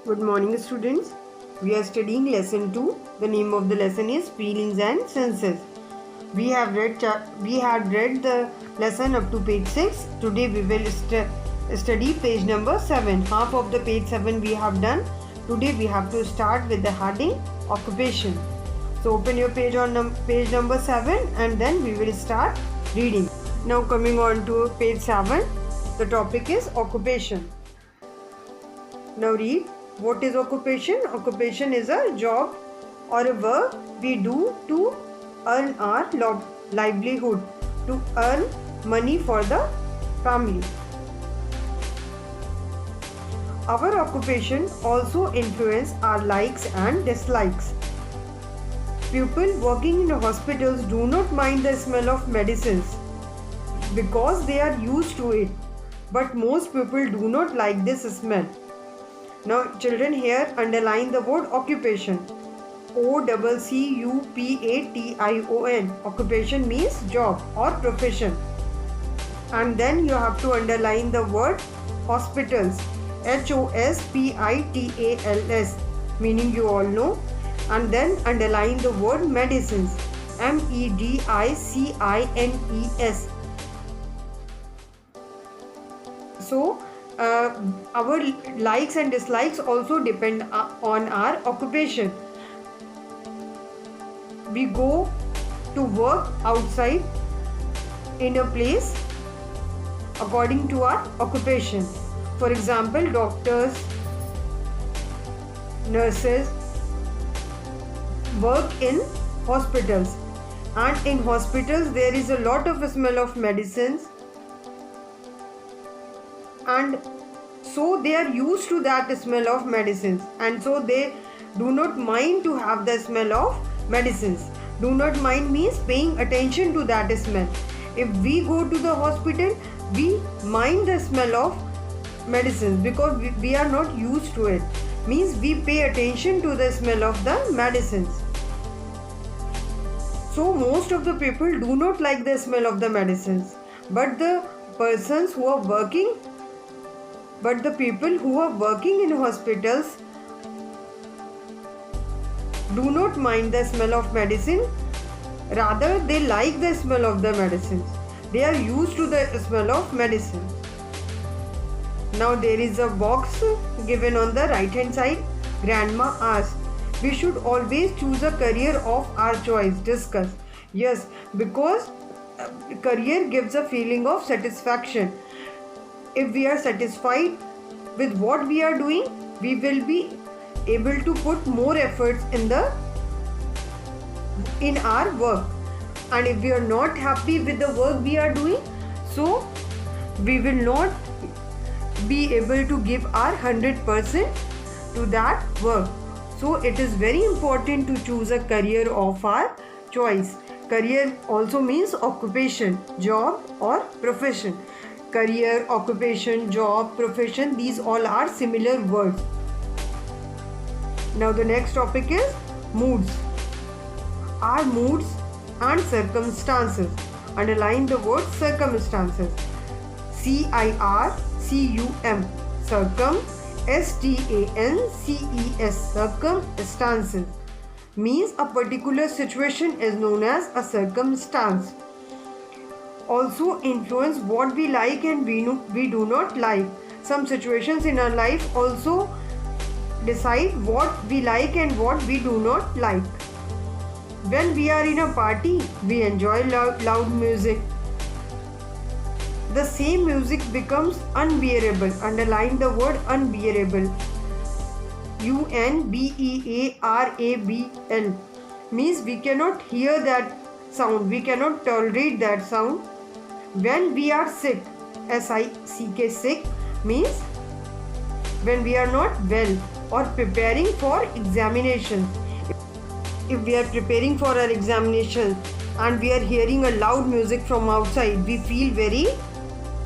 Good morning, students. We are studying lesson 2. The name of the lesson is Feelings and Senses. We had read the lesson up to page 6. Today we will study page number 7. Half of the page 7 we have done. Today we have to start with the heading occupation. So open your page on page number 7 and then we will start reading. Now coming on to page 7. The topic is occupation. Now read. What is occupation? Occupation is a job or a work we do to earn our livelihood, to earn money for the family. Our occupation also influence our likes and dislikes. People working in hospitals do not mind the smell of medicines because they are used to it, but most people do not like this smell. Now children, here underline the word occupation. OCCUPATION. Occupation means job or profession. And then you have to underline the word hospitals. HOSPITALS, meaning you all know. And then underline the word medicines. MEDICINES. So our likes and dislikes also depend on our occupation. We go to work outside in a place according to our occupation. For example, doctors, nurses work in hospitals, and in hospitals there is a lot of smell of medicines, and so they are used to that smell of medicines, and so they do not mind to have the smell of medicines. Do not mind means paying attention to that smell. If we go to the hospital, we mind the smell of medicines because we are not used to it. Means we pay attention to the smell of the medicines. So most of the people do not like the smell of the medicines, but the people who are working in hospitals do not mind the smell of medicine. Rather, they like the smell of the medicines. They are used to the smell of medicine. Now there is a box given on the right hand side. Grandma asked, we should always choose a career of our choice. Discuss. Yes, because career gives a feeling of satisfaction. If we are satisfied with what we are doing, we will be able to put more efforts in our work. And if we are not happy with the work we are doing, so we will not be able to give our 100% to that work. So it is very important to choose a career of our choice. Career also means occupation, job or profession. Career, occupation, job, profession, these all are similar words. Now the next topic is moods. Our moods and circumstances. Underline the word circumstances. CIRCUM. Circum. STANCES. Circumstances means a particular situation is known as a circumstance. Also influence what we like and we do not like. Some situations in our life also decide what we like and what we do not like. When we are in a party, we enjoy loud music. The same music becomes unbearable. Underline the word unbearable. UNBEARABL means we cannot hear that sound. We cannot tolerate that sound. When we are sick, SICK, sick means when we are not well or preparing for examinations. If we are preparing for our examination and we are hearing a loud music from outside, we feel very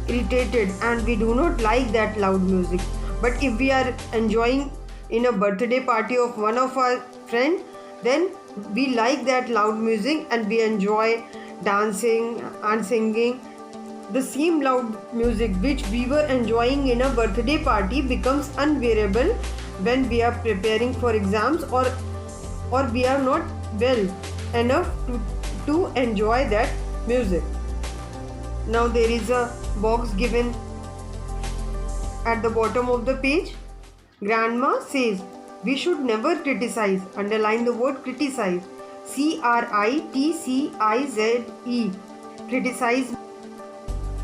irritated and we do not like that loud music. But if we are enjoying in a birthday party of one of our friends, then we like that loud music and we enjoy dancing and singing. The same loud music which we were enjoying in a birthday party becomes unbearable when we are preparing for exams, or we are not well enough to enjoy that music. Now there is a box given at the bottom of the page. Grandma says we should never criticize. Underline the word criticize. CRITICIZE. Criticize.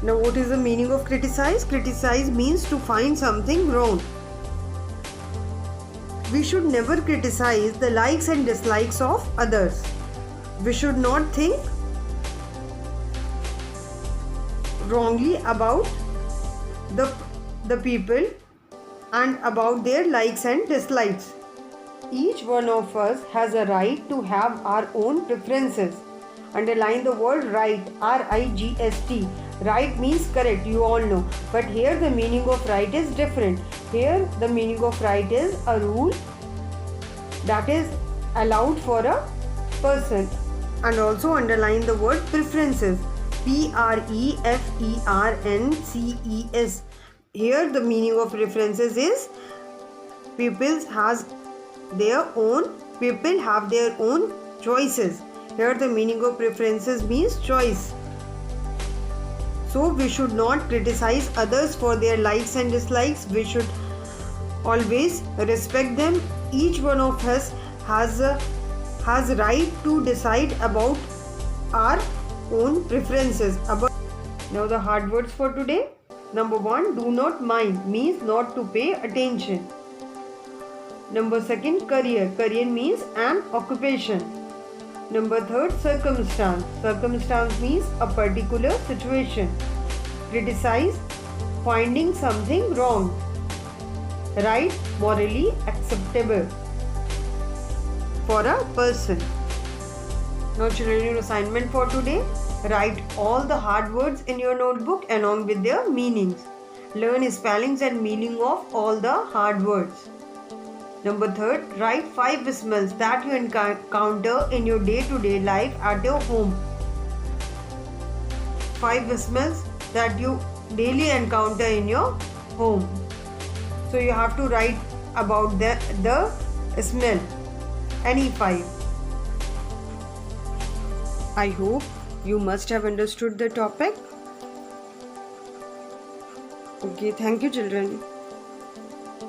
Now what is the meaning of criticize? Criticize means to find something wrong. We should never criticize the likes and dislikes of others. We should not think wrongly about the people and about their likes and dislikes. Each one of us has a right to have our own preferences. Underline the word right. RIGST. Right means correct, you all know. But here the meaning of right is different. Here the meaning of right is a rule that is allowed for a person. And also underline the word preferences. PREFERNCES. Here the meaning of preferences is people have their own choices. Here the meaning of preferences means choice. So we should not criticize others for their likes and dislikes. We should always respect them. Each one of us has right to decide about our own preferences. Now the hard words for today. Number 1, do not mind means not to pay attention. Number 2, career. Career means an occupation. Number 3, circumstance. Circumstance means a particular situation. Criticize, finding something wrong. Right, morally acceptable for a person. Now children, your assignment for today. Write all the hard words in your notebook along with their meanings. Learn spellings and meaning of all the hard words. Number 3, write 5 smells that you encounter in your day-to-day life at your home. 5 smells that you daily encounter in your home. So you have to write about the smell, any 5. I hope you must have understood the topic. Okay, thank you children.